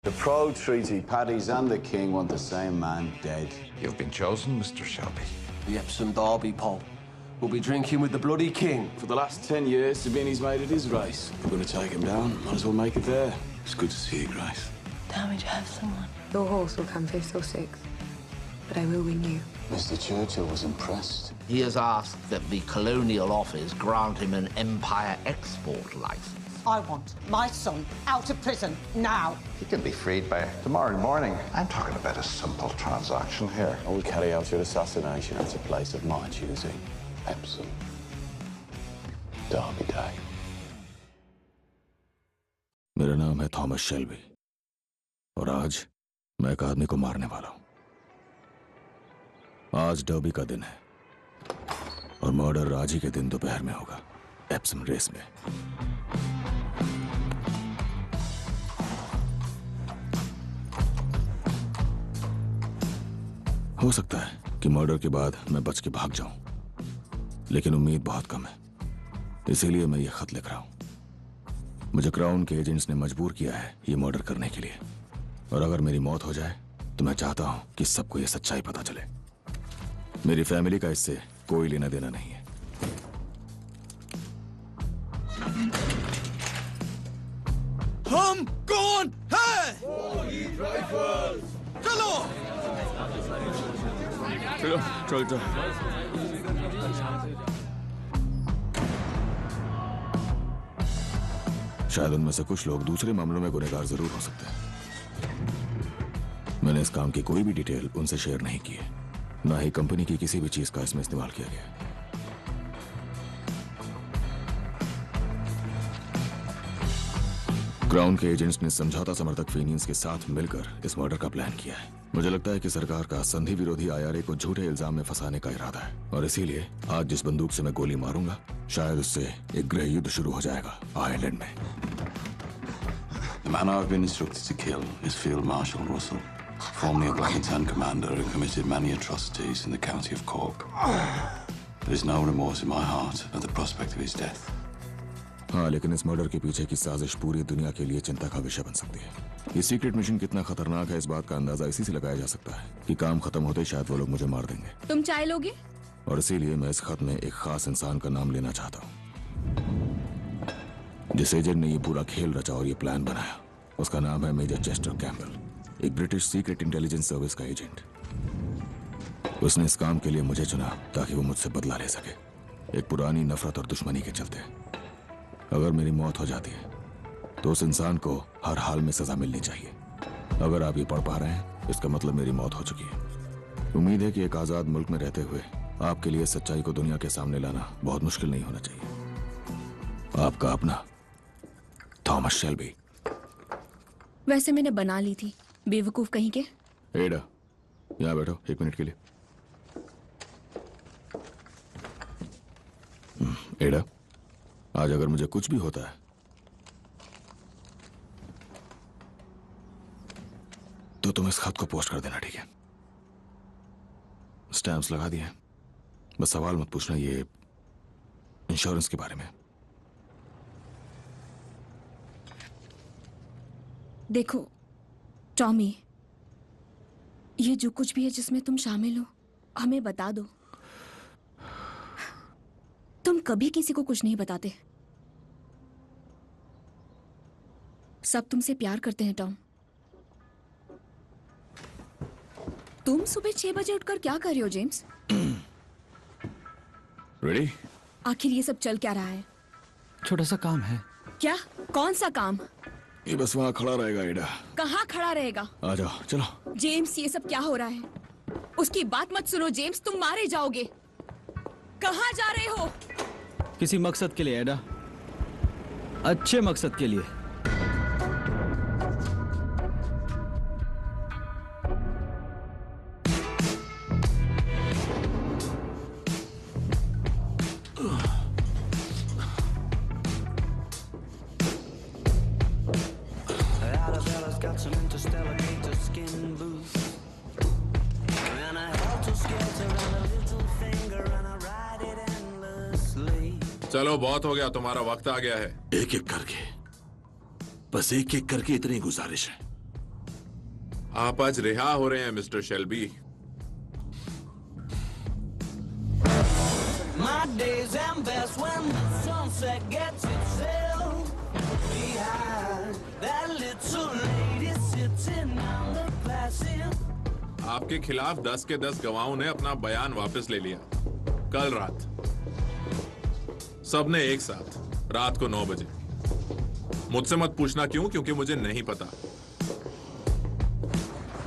The pro-treaty Paddies and the King want the same man dead. You've been chosen, Mr. Shelby. The Epsom Derby, Paul. We'll be drinking with the bloody king. For the last 10 years, Sabini's made it his race. If we're going to take him down, might as well make it there. It's good to see you, Grace. Tell me to have someone. Your horse will come 5th or 6th, but I will win you. Mr. Churchill was impressed. He has asked that the Colonial Office grant him an Empire export license. I want my son out of prison now. He can be freed by tomorrow morning. I'm talking about a simple transaction here. I will carry out your assassination at a place of my choosing. Epsom. Derby Day. मेरा नाम है Thomas Shelby और आज मैं एक आदमी को मारने वाला हूं। आज डर्बी का दिन है और मर्डर आज ही के दिन दोपहर में होगा, एप्सम रेस में। हो सकता है कि मर्डर के बाद मैं बच के भाग जाऊं, लेकिन उम्मीद बहुत कम है। इसीलिए मैं ये खत लिख रहा हूं। मुझे क्राउन के एजेंट्स ने मजबूर किया है ये मर्डर करने के लिए, और अगर मेरी मौत हो जाए तो मैं चाहता हूं कि सबको ये सच्चाई पता चले। मेरी फैमिली का इससे कोई लेना देना नहीं है। हम कौन है? चलो चलो चल चल। शायद उनमें से कुछ लोग दूसरे मामलों में गुनहगार जरूर हो सकते हैं। मैंने इस काम की कोई भी डिटेल उनसे शेयर नहीं की है, ना ही कंपनी की किसी भी चीज का इसमें इस्तेमाल किया गया है। क्राउन के एजेंट्स ने समझौता समर्थक फेनियंस के साथ मिलकर इस मर्डर का प्लान किया है। मुझे लगता है कि सरकार का संधि विरोधी आईआरए को झूठे इल्जाम में फंसाने का इरादा है, और इसीलिए आज जिस बंदूक से मैं गोली मारूंगा, शायद उससे एक गृह युद्ध शुरू हो जाएगा आयरलैंड में। The man I've been instructed to kill is Field Marshal Russell, formerly a Black and Tan commander who committed many atrocities in the county of Cork. There is no remorse in my heart at the prospect of his death. हाँ, लेकिन इस murder के पीछे की साजिश पूरी दुनिया के लिए चिंता का विषय बन सकती है। ये सीक्रेट मिशन कितना खतरनाक है, इस बात का अंदाजा इसी से लगाया जा सकता है कि काम खत्म होते ही शायद वो लोग मुझे मार देंगे। तुम चाय लोगे? और इसीलिए मैं इस खत में एक खास इंसान का नाम लेना चाहता हूँ, जिस एजेंट ने ये पूरा खेल रचा और ये प्लान बनाया। उसका नाम है मेजर चेस्टर कैम्पबेल, एक ब्रिटिश सीक्रेट इंटेलिजेंस सर्विस का एजेंट। उसने इस काम के लिए मुझे चुना ताकि वो मुझसे बदला ले सके, एक पुरानी नफरत और दुश्मनी के चलते। अगर मेरी मौत हो जाती है तो उस इंसान को हर हाल में सजा मिलनी चाहिए। अगर आप ये पढ़ पा रहे हैं, इसका मतलब मेरी मौत हो चुकी है। उम्मीद है कि एक आजाद मुल्क में रहते हुए आपके लिए सच्चाई को दुनिया के सामने लाना बहुत मुश्किल नहीं होना चाहिए। आपका अपना थॉमस शेल्बी। वैसे मैंने बना ली थी, बेवकूफ कहीं के। एडा, यहाँ बैठो 1 मिनट के लिए। एडा, आज अगर मुझे कुछ भी होता है तो तुम इस खत को पोस्ट कर देना, ठीक है? स्टैम्प्स लगा दिए। बस सवाल मत पूछना ये इंश्योरेंस के बारे में। देखो टॉमी, ये जो कुछ भी है जिसमें तुम शामिल हो, हमें बता दो। तुम कभी किसी को कुछ नहीं बताते। सब तुमसे प्यार करते हैं टॉम। तुम सुबह 6 बजे उठकर क्या कर रहे हो जेम्स? रेडी? आखिर ये सब चल क्या रहा है? छोटा सा काम है। क्या? कौन सा काम? ये बस वहां खड़ा रहेगा एडा। कहाँ खड़ा रहेगा? आ जाओ, चलो। जेम्स, ये सब क्या हो रहा है? उसकी बात मत सुनो जेम्स, तुम मारे जाओगे। कहाँ जा रहे हो? किसी मकसद के लिए एडा, अच्छे मकसद के लिए। चलो बहुत हो गया, तुम्हारा वक्त आ गया है। एक एक करके, बस एक एक करके इतनी गुजारिश है। आप आज रिहा हो रहे हैं mister Shelby. My days am best when the sunset gets itself behind that little lady sitting on the placid. आपके खिलाफ 10 के 10 गवाहों ने अपना बयान वापस ले लिया। कल रात सबने एक साथ रात को 9 बजे। मुझसे मत पूछना क्यों, क्योंकि मुझे नहीं पता।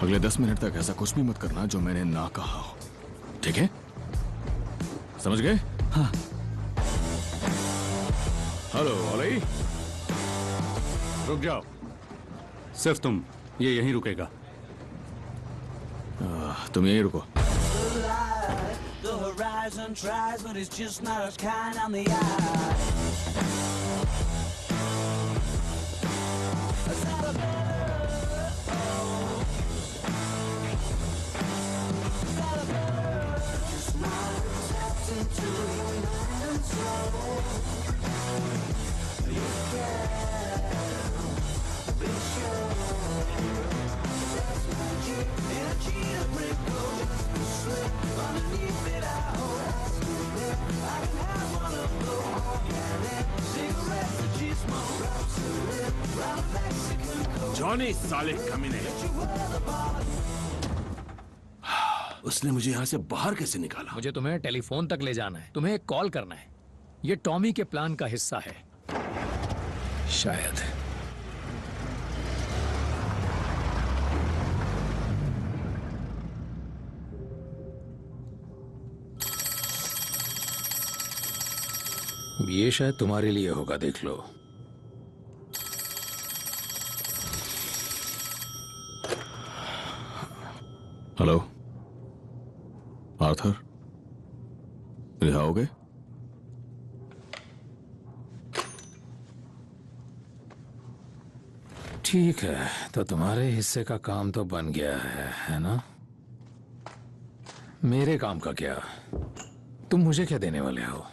अगले 10 मिनट तक ऐसा कुछ भी मत करना जो मैंने ना कहा हो, ठीक है? समझ गए? हाँ। हेलो ओली। रुक जाओ, सिर्फ तुम, ये यहीं रुकेगा। तुम यहीं रुको। The horizon tries, but it's just not as kind on the eye. Johnny साले कमीने, उसने मुझे यहाँ से बाहर कैसे निकाला? मुझे तुम्हें टेलीफोन तक ले जाना है, तुम्हें एक कॉल करना है। ये टॉमी के प्लान का हिस्सा है शायद। ये शायद तुम्हारे लिए होगा, देख लो। हेलो आर्थर, रिहा हो गए? ठीक है, तो तुम्हारे हिस्से का काम तो बन गया है ना? मेरे काम का क्या? तुम मुझे क्या देने वाले हो?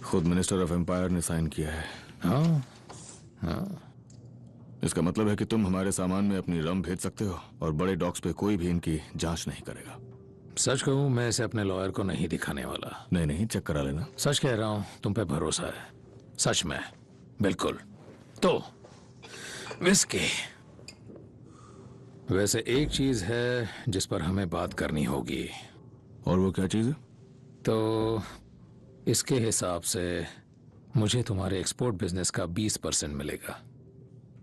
खुद मिनिस्टर ऑफ एम्पायर ने साइन किया है। हाँ हाँ। इसका मतलब है कि तुम हमारे सामान में अपनी रम भेज सकते हो और बड़े डॉक्स पे कोई भी इनकी जांच नहीं करेगा। सच कहूं, मैं इसे अपने लॉयर को नहीं दिखाने वाला। नहीं नहीं, चेक करा लेना। सच कह रहा हूं, तुम पे भरोसा है, सच में, बिल्कुल। तो विस्की। वैसे एक चीज है जिस पर हमें बात करनी होगी। और वो क्या चीज है? तो इसके हिसाब से मुझे तुम्हारे एक्सपोर्ट बिजनेस का 20% मिलेगा।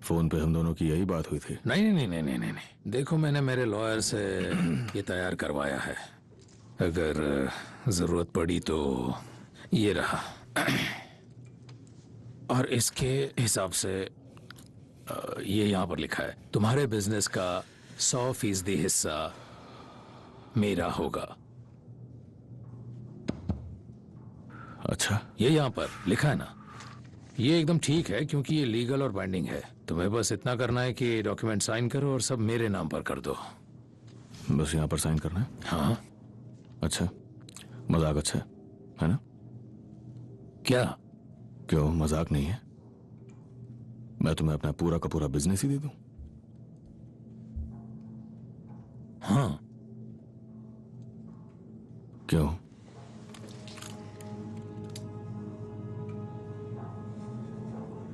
फोन पे हम दोनों की यही बात हुई थी। नहीं नहीं नहीं नहीं नहीं, देखो मैंने मेरे लॉयर से ये तैयार करवाया है। अगर जरूरत पड़ी तो ये रहा। और इसके हिसाब से ये यहाँ पर लिखा है, तुम्हारे बिजनेस का 100% हिस्सा मेरा होगा। अच्छा, ये यहाँ पर लिखा है ना? ये एकदम ठीक है क्योंकि ये लीगल और बाइंडिंग है। तुम्हें बस इतना करना है कि डॉक्यूमेंट साइन करो और सब मेरे नाम पर कर दो। बस यहाँ पर साइन करना है? हाँ। अच्छा, मजाक अच्छा है ना? क्या? क्यों मजाक नहीं है? मैं तुम्हें अपना पूरा का पूरा बिजनेस ही दे दूं? हाँ। क्यों?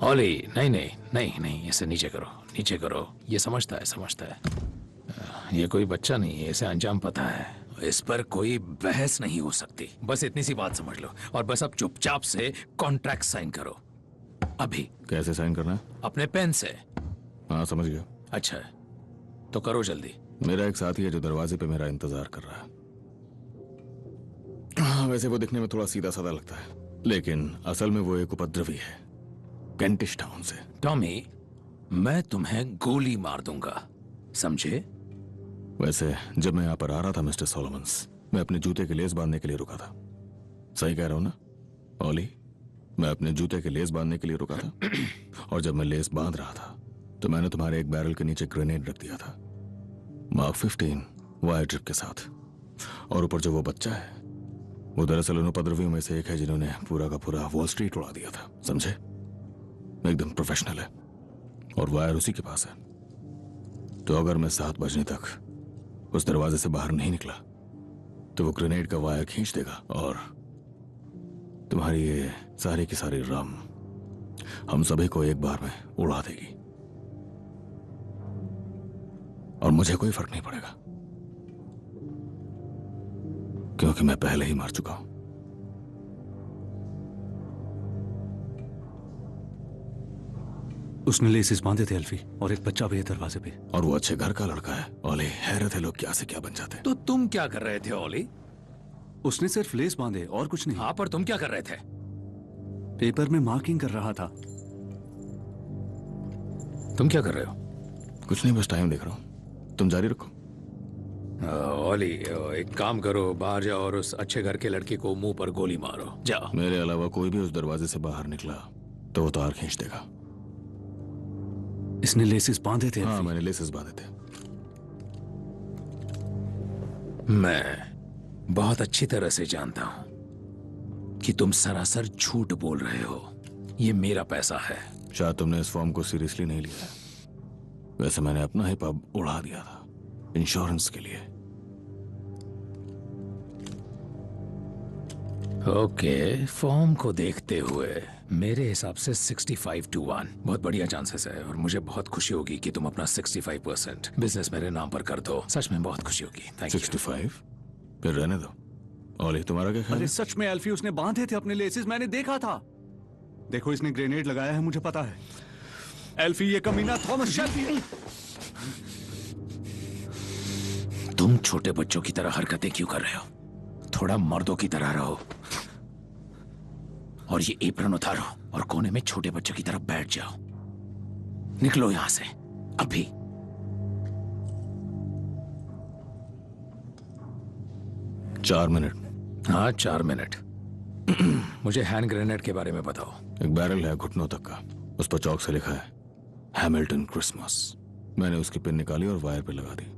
ओली, नहीं नहीं नहीं नहीं, इसे नीचे करो, नीचे करो। ये समझता है, समझता है। ये कोई बच्चा नहीं है, इसे अंजाम पता है। इस पर कोई बहस नहीं हो सकती। बस इतनी सी बात समझ लो और बस अब चुपचाप से कॉन्ट्रैक्ट साइन करो अभी। कैसे साइन करना है? अपने पेन से। हाँ समझ गया। अच्छा है, तो करो जल्दी। मेरा एक साथी है जो दरवाजे पे मेरा इंतजार कर रहा है। हाँ, वैसे वो दिखने में थोड़ा सीधा साधा लगता है, लेकिन असल में वो एक उपद्रवी है, केंटिश टाउन से। टॉमी, मैं तुम्हें गोली मार दूंगा, समझे? वैसे जब मैं यहाँ पर आ रहा था मिस्टर सोलोमन्स, मैं अपने जूते के लेस बांधने के लिए रुका था। सही कह रहा हूँ ना ओली? मैं अपने जूते के लेस बांधने के लिए रुका था और जब मैं लेस बांध रहा था तो मैंने तुम्हारे एक बैरल के नीचे ग्रेनेड रख दिया था, मार्क 15 वायर ट्रिप के साथ। और ऊपर जो वो बच्चा है वो दरअसल उन उपद्रवियों में से एक है जिन्होंने पूरा का पूरा वॉल स्ट्रीट उड़ा दिया था, समझे? एकदम प्रोफेशनल है और वायर उसी के पास है। तो अगर मैं 7 बजने तक उस दरवाजे से बाहर नहीं निकला तो वो ग्रेनेड का वायर खींच देगा और तुम्हारी ये सारी की सारी रम हम सभी को एक बार में उड़ा देगी और मुझे कोई फर्क नहीं पड़ेगा क्योंकि मैं पहले ही मर चुका हूं। उसने लेसेस बांधे थे अल्फी, और एक बच्चा भी है दरवाजे पे। और वो अच्छे घर का लड़का है। ओले, हैरत है लोग क्या से क्या बन जाते हैं। तो तुम क्या कर रहे थे ओली? उसने सिर्फ लेस बांधे और कुछ नहीं। हाँ, पर तुम क्या कर रहे थे? पेपर में मार्किंग कर रहा था। तुम क्या कर रहे हो? कुछ नहीं, बस टाइम देख रहा हूं। तुम जारी रखो। ओली, एक काम करो, बाहर जाओ और उस अच्छे घर के लड़के को मुंह पर गोली मारो। जाओ। मेरे अलावा कोई भी उस दरवाजे से बाहर निकला तो वो तार खींच देगा। इसने लेसेस बांधे थे। हाँ, मैंने लेसेस बांधे थे। मैं बहुत अच्छी तरह से जानता हूं कि तुम सरासर झूठ बोल रहे हो। ये मेरा पैसा है। शायद तुमने इस फॉर्म को सीरियसली नहीं लिया। वैसे मैंने अपना ही पब उड़ा दिया था इंश्योरेंस के लिए। ओके, फॉर्म को देखते हुए मेरे हिसाब से 65-1 बहुत बढ़िया चांसेस है और मुझे बहुत खुशी होगी कि तुम अपना 65% बिजनेस मेरे नाम पर कर दो। सच में बहुत खुशी होगी। Thank you. 65? फिर रहने दो। ओली, तुम्हारा क्या ख्याल है? अरे सच में अल्फी, उसने बांधे थे अपने लेसेस, मैंने देखा था। देखो, इसने ग्रेनेड लगाया है, मुझे पता है। एल्फी, ये कमीना थॉमस शेल्बी। तुम छोटे बच्चों की तरह हरकतें क्यों कर रहे हो? थोड़ा मर्दों की तरह रहो और ये एप्रन उतारो और कोने में छोटे बच्चों की तरह बैठ जाओ। निकलो यहां से अभी। चार मिनट। हाँ, 4 मिनट। मुझे हैंड ग्रेनेड के बारे में बताओ। एक बैरल है घुटनों तक का, उस पर चौक से लिखा है हैमिल्टन क्रिसमस। मैंने उसकी पिन निकाली और वायर पे लगा दी।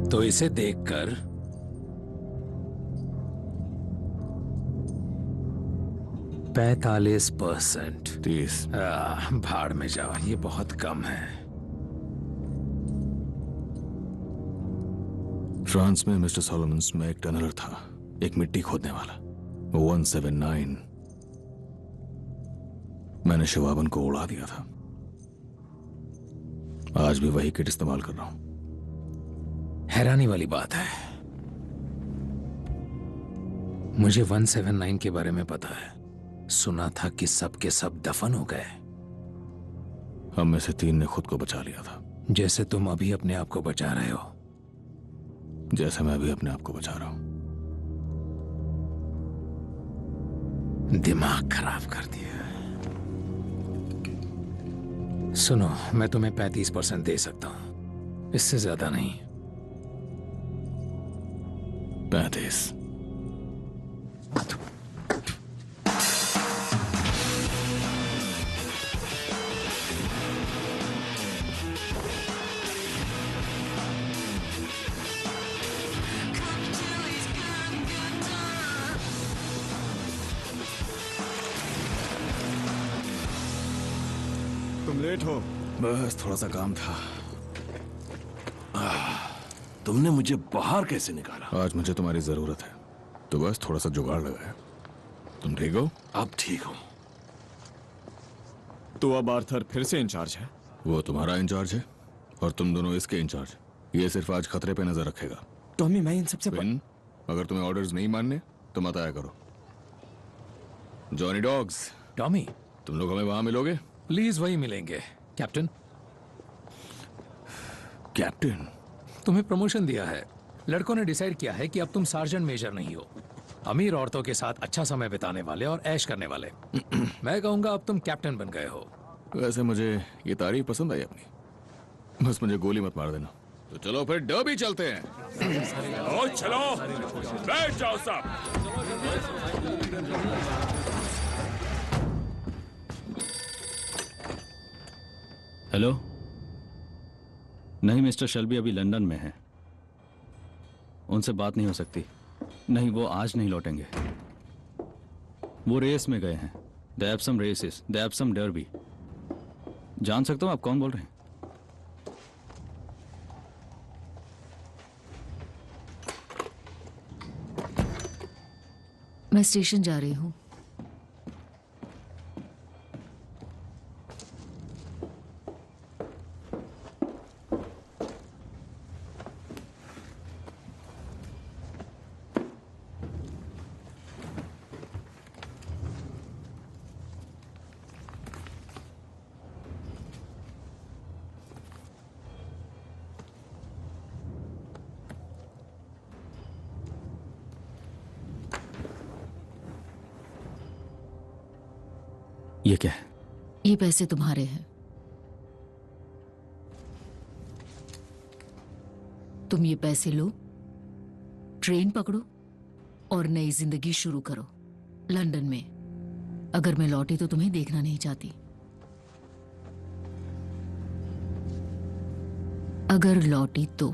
तो इसे देखकर 45%। 30। भाड़ में जाओ, ये बहुत कम है। फ्रांस में मिस्टर सोलोमन्स में एक टनलर था, एक मिट्टी खोदने वाला। 179। मैंने शिवाबन को उड़ा दिया था। आज भी वही किट इस्तेमाल कर रहा हूं। हैरानी वाली बात है, मुझे 179 के बारे में पता है। सुना था कि सब के सब दफन हो गए। हम में से 3 ने खुद को बचा लिया था। जैसे तुम अभी अपने आप को बचा रहे हो। जैसे मैं भी अपने आप को बचा रहा हूं। दिमाग खराब कर दिया। सुनो, मैं तुम्हें 35% दे सकता हूं, इससे ज्यादा नहीं। 35। तुम लेट हो। बस थोड़ा सा काम था। तुमने मुझे बाहर कैसे निकाला? आज मुझे तुम्हारी जरूरत है, तो बस थोड़ा सा जुगाड़ लगाया। तुम ठीक हो? अब ठीक हूं। तो अब आर्थर फिर से इंचार्ज है? वो तुम्हारा इंचार्ज है और तुम दोनों इसके इंचार्ज। ये सिर्फ आज खतरे पे नजर रखेगा। टॉमी, मैं इन सबसे अगर तुम्हें ऑर्डर्स नहीं मानने तो मत आया करो। Johnny dogs. टॉमी, तुम लोग हमें वहां मिलोगे? प्लीज वही मिलेंगे। कैप्टन। कैप्टन? तुम्हें प्रमोशन दिया है। लड़कों ने डिसाइड किया है कि अब तुम सार्जेंट मेजर नहीं हो। अमीर औरतों के साथ अच्छा समय बिताने वाले और ऐश करने वाले। मैं कहूंगा अब तुम कैप्टन बन गए हो। वैसे मुझे ये तारीफ पसंद आई अपनी। बस मुझे गोली मत मार देना। तो चलो फिर डर्बी चलते हैं। चलो, बैठ जाओ सब। हेलो। नहीं, मिस्टर शेल्बी अभी लंदन में हैं। उनसे बात नहीं हो सकती। नहीं, वो आज नहीं लौटेंगे। वो रेस में गए हैं। The Epsom races, the Epsom Derby. जान सकता हूँ आप कौन बोल रहे हैं? मैं स्टेशन जा रही हूँ। ये क्या है? ये पैसे तुम्हारे हैं। तुम ये पैसे लो, ट्रेन पकड़ो और नई जिंदगी शुरू करो लंदन में। अगर मैं लौटी तो तुम्हें देखना नहीं चाहती। अगर लौटी तो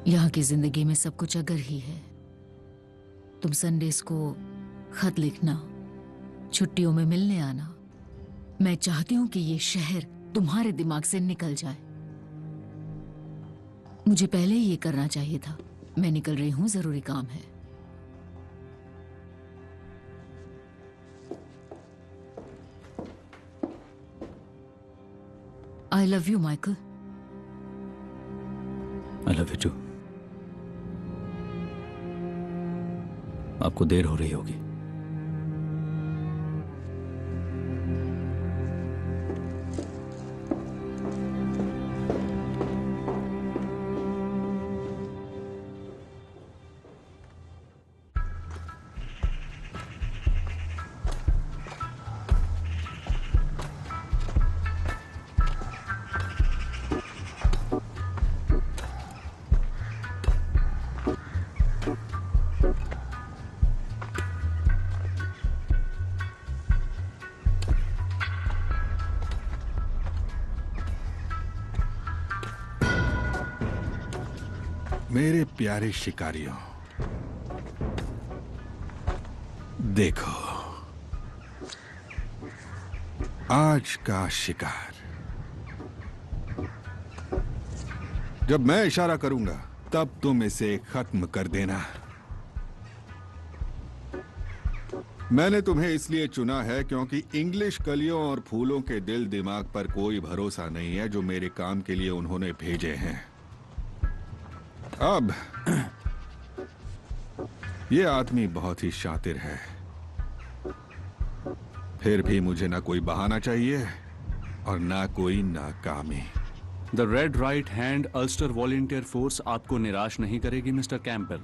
यहां की जिंदगी में सब कुछ अगर ही है। तुम संडेस को खत लिखना, छुट्टियों में मिलने आना। मैं चाहती हूं कि ये शहर तुम्हारे दिमाग से निकल जाए। मुझे पहले ही ये करना चाहिए था। मैं निकल रही हूं, जरूरी काम है। I love you Michael. I love you too. आपको देर हो रही होगी। मेरे प्यारे शिकारियों, देखो आज का शिकार। जब मैं इशारा करूंगा तब तुम इसे खत्म कर देना। मैंने तुम्हें इसलिए चुना है क्योंकि इंग्लिश कलियों और फूलों के दिल दिमाग पर कोई भरोसा नहीं है जो मेरे काम के लिए उन्होंने भेजे हैं। अब ये आदमी बहुत ही शातिर है, फिर भी मुझे ना कोई बहाना चाहिए और ना कोई नाकामी। The red right hand Ulster volunteer force आपको निराश नहीं करेगी mister Campbell.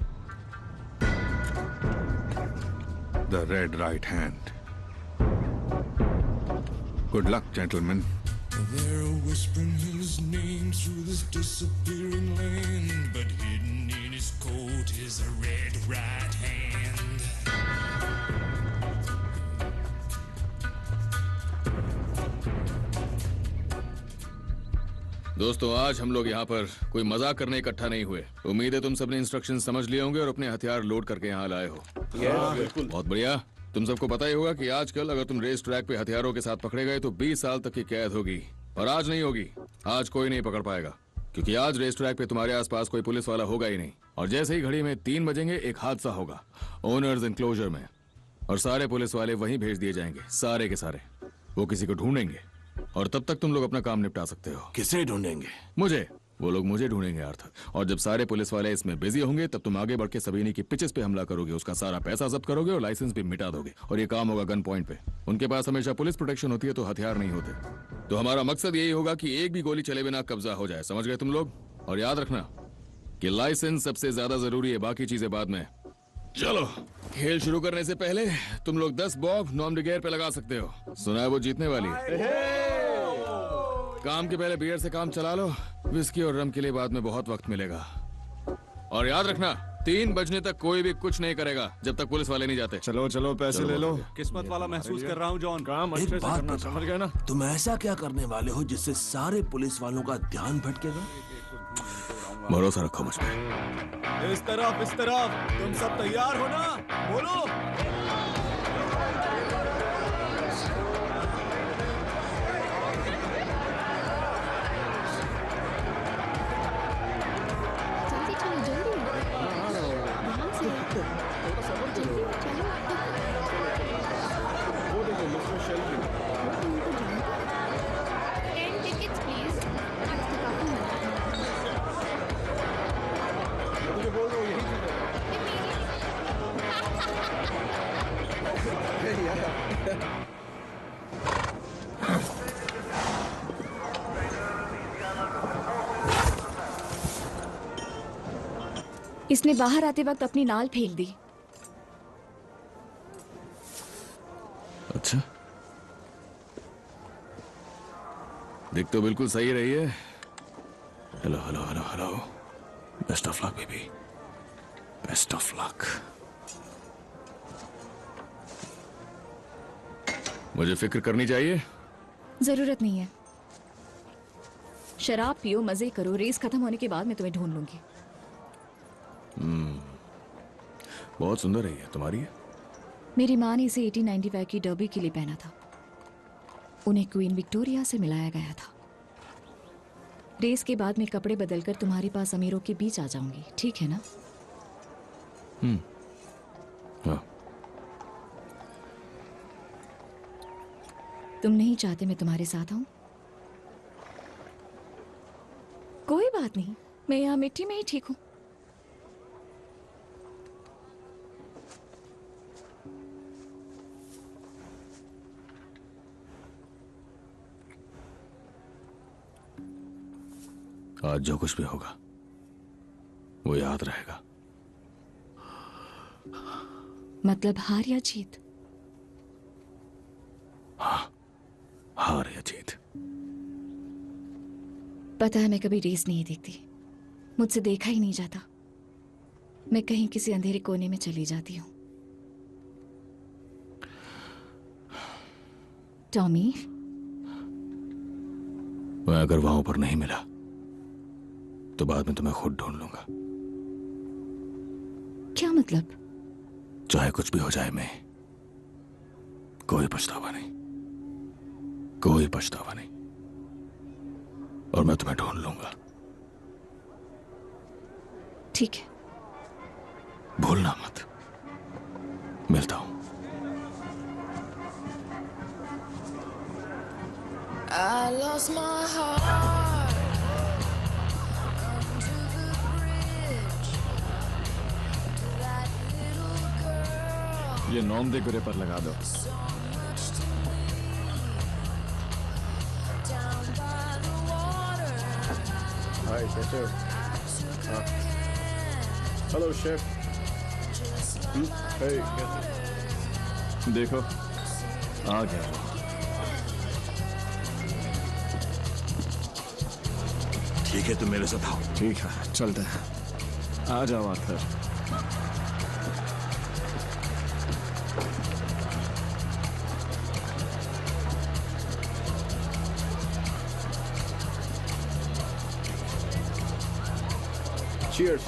The red right hand. Good luck gentleman. They're whispering his name through this disappearing land, but hidden in his coat is a red right hand. दोस्तों, आज हम लोग यहाँ पर कोई मजाक करने इकट्ठा नहीं हुए। उम्मीद है तुम सबने इंस्ट्रक्शन समझ लिए होंगे और अपने हथियार लोड करके यहाँ लाए हो। बिल्कुल। बहुत बढ़िया। तुम सबको पता ही होगा कि आजकल अगर तुम रेस ट्रैक पे हथियारों के साथ पकड़े गए तो 20 साल तक की कैद होगी। और आज नहीं होगी। आज कोई नहीं पकड़ पाएगा, क्योंकि आज रेस ट्रैक पे तुम्हारे आसपास कोई पुलिस वाला होगा ही नहीं। और जैसे ही घड़ी में 3 बजेंगे एक हादसा होगा ओनर्स एनक्लोजर में, और सारे पुलिस वाले वहीं भेज दिए जाएंगे, सारे के सारे। वो किसी को ढूंढेंगे और तब तक तुम लोग अपना काम निपटा सकते हो। किसे ढूंढेंगे? मुझे। वो लोग मुझे ढूंढेंगे अर्थात। और जब सारे पुलिस वाले इसमें बिजी होंगे तब तुम आगे बढ़ के सबीनी की पिचेस पे हमला करोगे, उसका सारा पैसा जब्त करोगे और लाइसेंस भी मिटा दोगे। और ये काम होगा गन पॉइंट पे। उनके पास हमेशा पुलिस प्रोटेक्शन होती है तो हथियार नहीं होते। तो हमारा मकसद यही होगा कि एक भी गोली चले बिना कब्जा हो जाए। समझ गए तुम लोग? और याद रखना कि लाइसेंस सबसे ज्यादा जरूरी है, बाकी चीजें बाद में। चलो, खेल शुरू करने से पहले तुम लोग 10 बॉब नॉम डिगेयर पे लगा सकते हो। सुना है वो जीतने वाली है। काम के पहले बियर से काम चला लो। विस्की और रम के लिए बाद में बहुत वक्त मिलेगा। और याद रखना, 3 बजने तक कोई भी कुछ नहीं करेगा जब तक पुलिस वाले नहीं जाते। चलो चलो पैसे ले लो। किस्मत वाला महसूस कर रहा हूँ जॉन। काम अच्छे एक से बात करना, बताओ, समझ गए ना? तुम ऐसा क्या करने वाले हो जिससे सारे पुलिस वालों का ध्यान भटकेगा? भरोसा रखो मुझ पे। इस तरफ तुम सब तैयार हो ना? बोलो। इसने बाहर आते वक्त अपनी नाल फेंक दी। अच्छा, दिख तो बिल्कुल सही रही है। Hello hello hello hello, best of luck baby, best of luck. मुझे फिक्र करनी चाहिए? जरूरत नहीं है। शराब पियो, मजे करो, रेस खत्म होने के बाद मैं तुम्हें ढूंढ लूंगी। बहुत सुंदर है ये, तुम्हारी है? मेरी माँ ने इसे 1895 की डर्बी के लिए पहना था। उन्हें क्वीन विक्टोरिया से मिलाया गया था। रेस के बाद मैं कपड़े बदलकर तुम्हारे पास अमीरों के बीच आ जाऊंगी, ठीक है ना? हाँ। तुम नहीं चाहते मैं तुम्हारे साथ आऊं? कोई बात नहीं, मैं यहाँ मिट्टी में ही ठीक हूं। आज जो कुछ भी होगा वो याद रहेगा। मतलब हार या जीत? हाँ, हार या जीत। पता है मैं कभी रेस नहीं देखती, मुझसे देखा ही नहीं जाता। मैं कहीं किसी अंधेरे कोने में चली जाती हूँ। टॉमी, मैं अगर वहां पर नहीं मिला तो बाद में तुम्हें खुद ढूंढ लूंगा। क्या मतलब? चाहे कुछ भी हो जाए, मैं कोई पछतावा नहीं, कोई पछतावा नहीं, और मैं तुम्हें ढूंढ लूंगा। ठीक है, भूलना मत। मिलता हूं। I lost my heart under the bridge to that little girl. ये नॉम दे गुरे पर लगा दो। So much to me down by the water. हाय कैसे हो? Hello chef. हे कैसे? देखो आ गया। ठीक है, तुम मेरे साथ आओ। ठीक है, चलते हैं। आ जाओ आखिर। Cheers.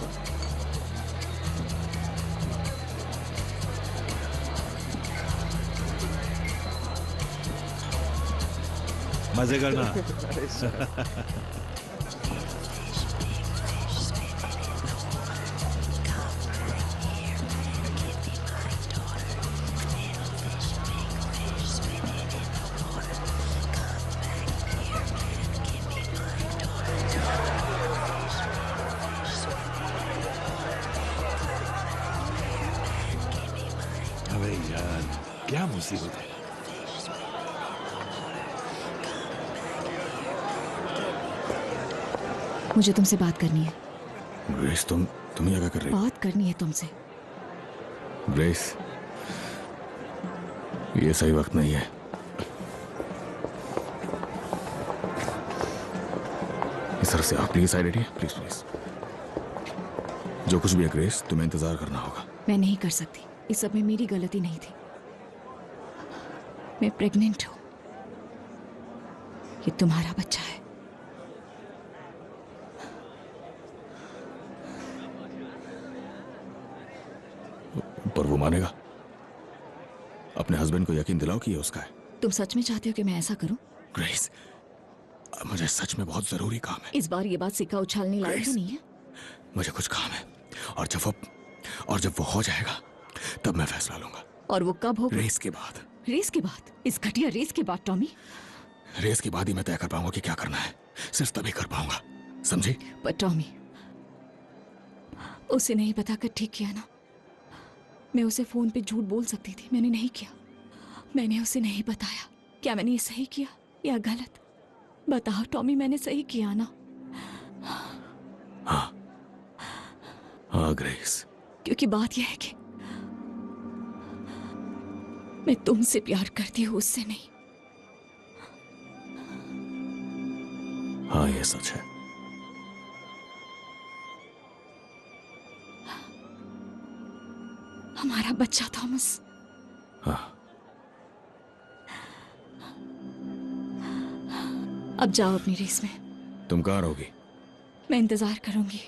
मजे करना। अबे यार, क्या मुसीबत है। मुझे तुमसे बात करनी है। ग्रेस, तुम यहाँ क्या कर रही हो? बात करनी है तुमसे। ग्रेस, ये सही वक्त नहीं है। इस तरह से आप प्लीज साइड हटिए, प्लीज प्लीज। जो कुछ भी है ग्रेस, तुम्हें इंतजार करना होगा। मैं नहीं कर सकती। इस सब में मेरी गलती नहीं थी। मैं प्रेग्नेंट हूं। ये तुम्हारा बच्चा है। पर वो मानेगा? अपने हस्बैंड को यकीन दिलाओ कि ये उसका है। तुम सच में चाहते हो कि मैं ऐसा करूं? ग्रेस, मुझे सच में बहुत जरूरी काम है। इस बार ये बात सिक्का उछालने लायक तो नहीं है। मुझे कुछ काम है, और जब वो हो जाएगा तब मैं फैसला लूंगा। और वो कब होगा? रेस के बाद। रेस के बाद? इस घटिया रेस के बाद टॉमी? रेस के बाद ही मैं तय कर पाऊंगा कि क्या करना है। सिर्फ तभी कर पाऊंगा, समझी? पर टॉमी, उसे नहीं बताकर ठीक किया ना। मैं उसे फोन पे झूठ बोल सकती थी। मैंने नहीं किया। मैंने उसे नहीं बताया। क्या मैंने ये सही किया या गलत? बताओ टॉमी, मैंने सही किया ना? हाँ ग्रेस। क्योंकि बात यह है कि मैं तुमसे प्यार करती हूँ, उससे नहीं। हाँ, ये सच है। हमारा बच्चा थॉमस। हाँ। अब जाओ अपनी रेस में। तुम कहाँ रहोगी? मैं इंतजार करूंगी।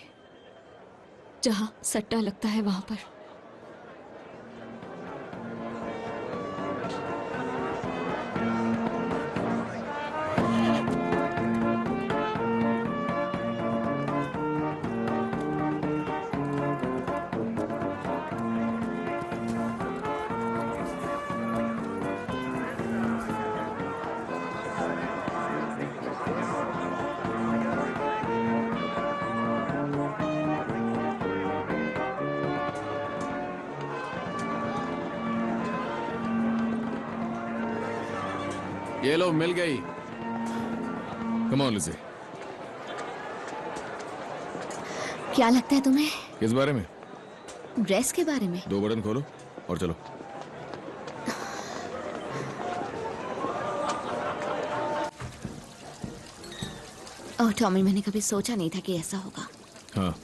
जहां सट्टा लगता है वहां पर। ये लो, मिल गई। Come on Lizzie. क्या लगता है तुम्हें? किस बारे में? ड्रेस के बारे में। 2 बटन खोलो और चलो। ओह टॉमी, मैंने कभी सोचा नहीं था कि ऐसा होगा। हाँ।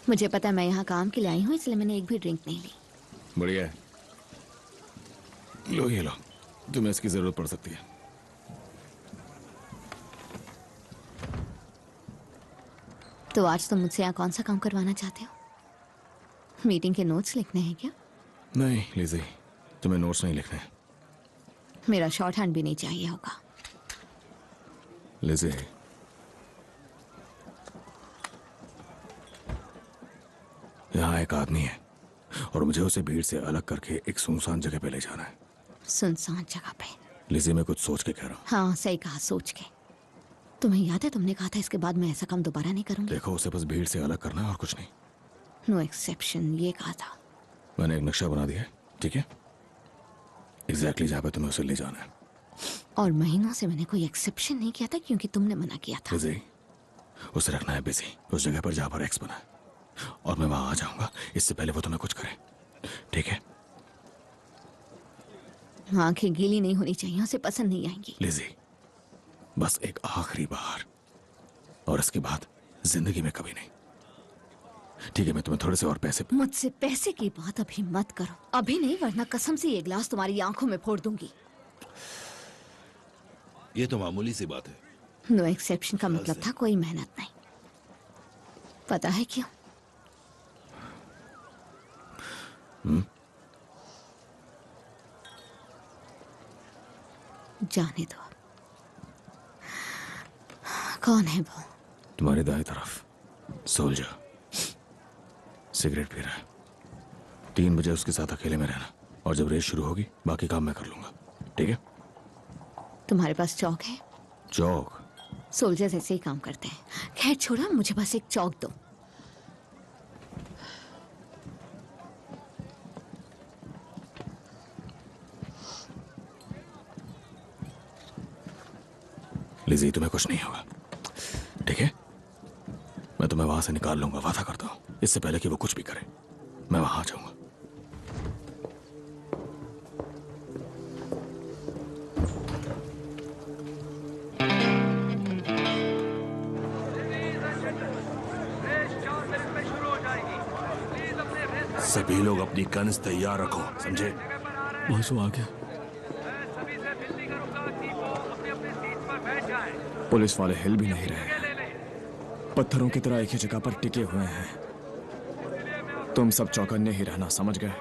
मुझे पता है मैं यहाँ काम के लिए आई हूँ, इसलिए मैंने एक भी ड्रिंक नहीं ली। बढ़िया है। लो ये लो, तुम्हें इसकी जरूरत पड़ सकती है। तो आज तुम मुझसे यहाँ कौन सा काम करवाना चाहते हो? मीटिंग के नोट्स लिखने हैं क्या? नहीं लिज़ी, तुम्हें नोट्स नहीं लिखने हैं। मेरा शॉर्ट हैंड भी नहीं चाहिए होगा। लिज़ी, यहाँ एक आदमी है और मुझे उसे भीड़ से अलग करके एक सुनसान जगह पे ले जाना है। सुनसान जगह पे? लिज़ी, मैं कुछ सोच के कह रहा हूँ। हाँ सही कहा, सोच के। तुम्हें याद है तुमने कहा था इसके बाद मैं ऐसा काम दोबारा नहीं करूंगी। देखो, उसे बस भीड़ से अलग करना है और कुछ नहीं। नो एक्सेप्शन, ये कहा था। मैंने एक नक्शा बना दिया है, ठीक है? एग्जैक्टली जहाँ पे तुम्हें उसे ले जाना है। और महीनों से मैंने कोई एक्सेप्शन नहीं किया था क्योंकि तुमने मना किया था। लिज़ी, उसे रखना है बिजी उस जगह पर जहाँ पर एक्स बना है, और मैं वहां आ जाऊंगा इससे पहले वो तुम्हें कुछ करे, ठीक है? आंखें गीली नहीं होनी चाहिए, उसे पसंद नहीं आएंगी। लिज़ी, बस एक आखिरी बार, और इसके बाद जिंदगी में कभी नहीं, ठीक है? मैं तुम्हें थोड़े से और पैसे। मुझसे पैसे की बात अभी मत करो, अभी नहीं, वरना कसम से ये ग्लास तुम्हारी आंखों में फोड़ दूंगी। ये तो मामूली सी बात है। नो एक्सेप्शन का मतलब था कोई मेहनत नहीं। पता है क्यों? जाने दो। कौन है वो? तुम्हारी दाएं तरफ सोल्जर, सिगरेट पी रहा है। 3 बजे उसके साथ अकेले में रहना, और जब रेस शुरू होगी बाकी काम मैं कर लूंगा, ठीक है? तुम्हारे पास चौक है? चौक? सोल्जर्स ऐसे ही काम करते हैं। खैर छोड़ो, मुझे बस एक चौक दो। लिज़ी, तुम्हें कुछ नहीं होगा, ठीक है? मैं तुम्हें वहां से निकाल लूंगा, वादा करता हूं। इससे पहले कि वो कुछ भी करे, मैं वहां आ जाऊंगा। सभी लोग अपनी गन्स तैयार रखो, समझे? बॉस वो आ गया। पुलिस वाले हिल भी नहीं रहे, पत्थरों की तरह एक ही जगह पर टिके हुए हैं। तुम सब चौकन्ने ही रहना, समझ गए?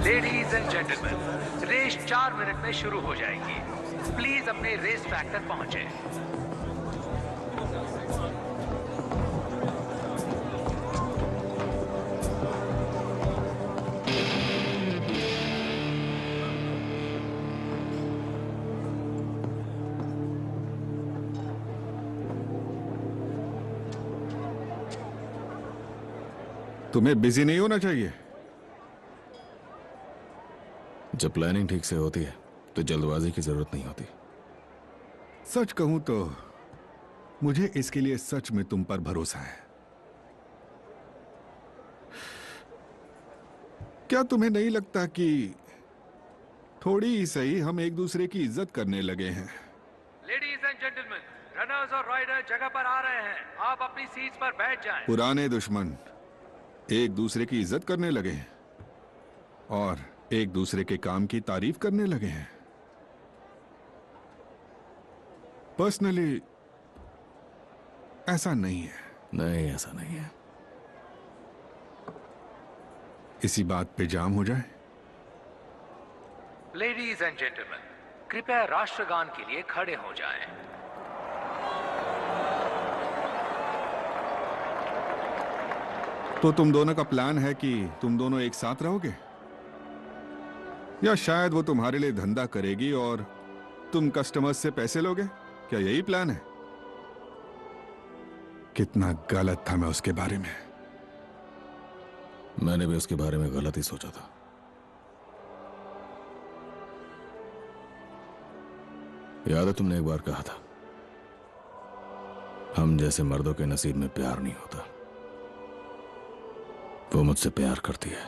Ladies and gentleman, race 4 minute में शुरू हो जाएगी। प्लीज अपने रेस ट्रैक तक पहुंचे। तुम्हें बिजी नहीं होना चाहिए। जब प्लानिंग ठीक से होती है तो जल्दबाजी की जरूरत नहीं होती। सच कहूं तो मुझे इसके लिए सच में तुम पर भरोसा है। क्या तुम्हें नहीं लगता कि थोड़ी ही सही हम एक दूसरे की इज्जत करने लगे हैं? लेडीज एंड जेंटलमैन, रनर्स और राइडर जगह पर आ रहे हैं। आप अपनी सीट्स पर बैठ जाएं। पुराने दुश्मन एक दूसरे की इज्जत करने लगे हैं और एक दूसरे के काम की तारीफ करने लगे हैं। पर्सनली ऐसा नहीं है। नहीं, ऐसा नहीं है। इसी बात पे जाम हो जाए। लेडीज एंड जेंटलमैन, कृपया राष्ट्रगान के लिए खड़े हो जाएं। तो तुम दोनों का प्लान है कि तुम दोनों एक साथ रहोगे, या शायद वो तुम्हारे लिए धंधा करेगी और तुम कस्टमर्स से पैसे लोगे? क्या यही प्लान है? कितना गलत था मैं उसके बारे में। मैंने भी उसके बारे में गलत ही सोचा था। याद है तुमने एक बार कहा था, हम जैसे मर्दों के नसीब में प्यार नहीं होता। वो मुझसे प्यार करती है।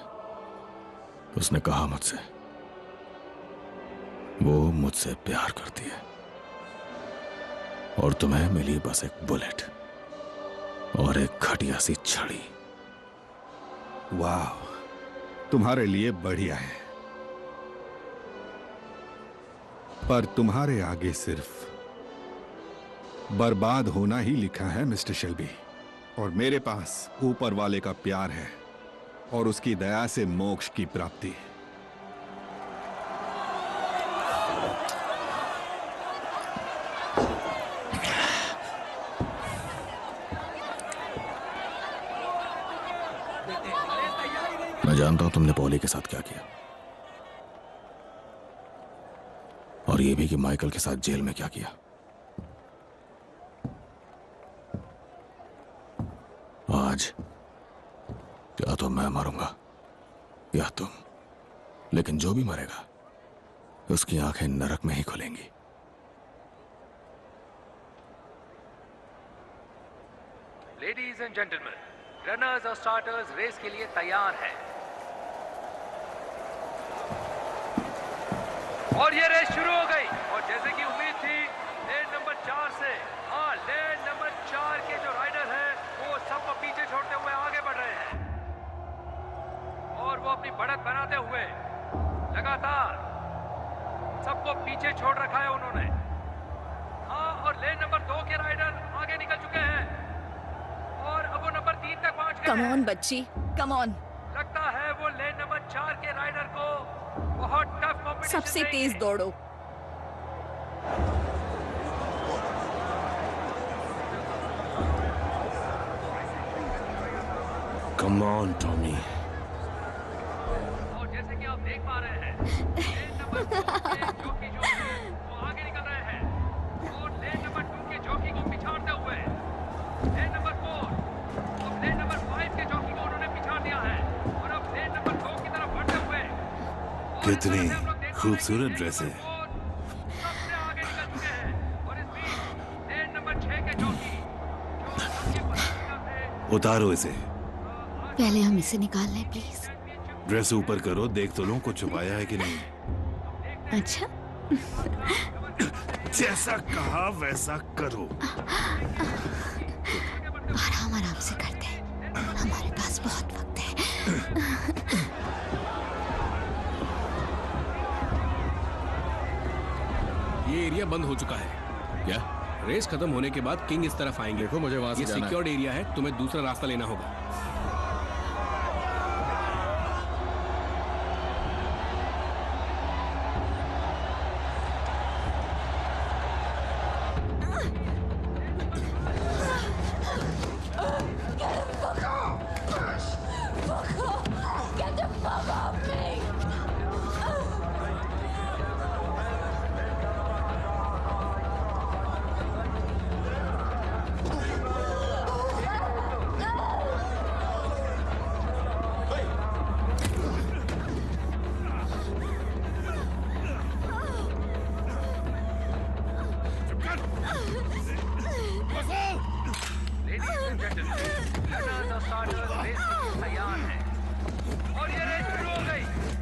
उसने कहा मुझसे, वो मुझसे प्यार करती है। और तुम्हें मिली बस एक बुलेट और एक घटिया सी छड़ी। वाह, तुम्हारे लिए बढ़िया है, पर तुम्हारे आगे सिर्फ बर्बाद होना ही लिखा है मिस्टर शेल्बी। और मेरे पास ऊपर वाले का प्यार है और उसकी दया से मोक्ष की प्राप्ति। मैं जानता हूं तुमने पॉली के साथ क्या किया, और ये भी कि माइकल के साथ जेल में क्या किया। आज या तो मैं मरूंगा या तुम, लेकिन जो भी मरेगा उसकी आंखें नरक में ही खुलेंगी। लेडीज एंड जेंटलमैन, रनर्स और स्टार्टर्स रेस के लिए तैयार हैं। और ये रेस शुरू हो गई। और जैसे कि उम्मीद थी, लेन नंबर 4 से, हाँ, लेन नंबर 4 के जो राइडर हैं वो सबको पीछे छोड़ते हुए आगे बढ़ रहे हैं और वो अपनी बढ़त बनाते हुए लगातार सबको पीछे छोड़ रखा है उन्होंने। हाँ, और लेन नंबर 2 के राइडर आगे निकल चुके हैं और अब वो नंबर 3 तक पहुंच गए। कम ऑन बच्ची, कम ऑन। लगता है वो लेन नंबर 4 के राइडर को बहुत टफ कॉम्पिटिशन सबसे तेज दौड़ो। Come on Tommy. और जैसे कि आप देख पा रहे हैं, लेन नंबर 2 के जॉकी जो हैं वो आगे निकल रहे हैं और लेन नंबर 2 के जॉकी को पिछाड़ते हुए लेन नंबर 4 अब लेन नंबर 5 के जॉकी को उन्होंने पिछाड़ दिया है और अब लेन नंबर 2 की तरफ बढ़ते हुए कितनी खूबसूरत ड्रेस है। सबसे आगे निकल चुके हैं और इस बीच लेन नंबर 6 के जॉकी जो सबके पसंदीदा थे उतारो इसे। पहले हम इसे निकाल लें प्लीज। ड्रेस ऊपर करो, देख तो लो कुछ छुपाया है कि नहीं। अच्छा जैसा कहा वैसा करो। आराम आराम से करते हैं, हमारे पास बहुत वक्त है। ये एरिया बंद हो चुका है। क्या? रेस खत्म होने के बाद किंग इस तरफ आएंगे। देखो मुझे वहां से ये जाना है। सिक्योर्ड एरिया है, तुम्हें दूसरा रास्ता लेना होगा।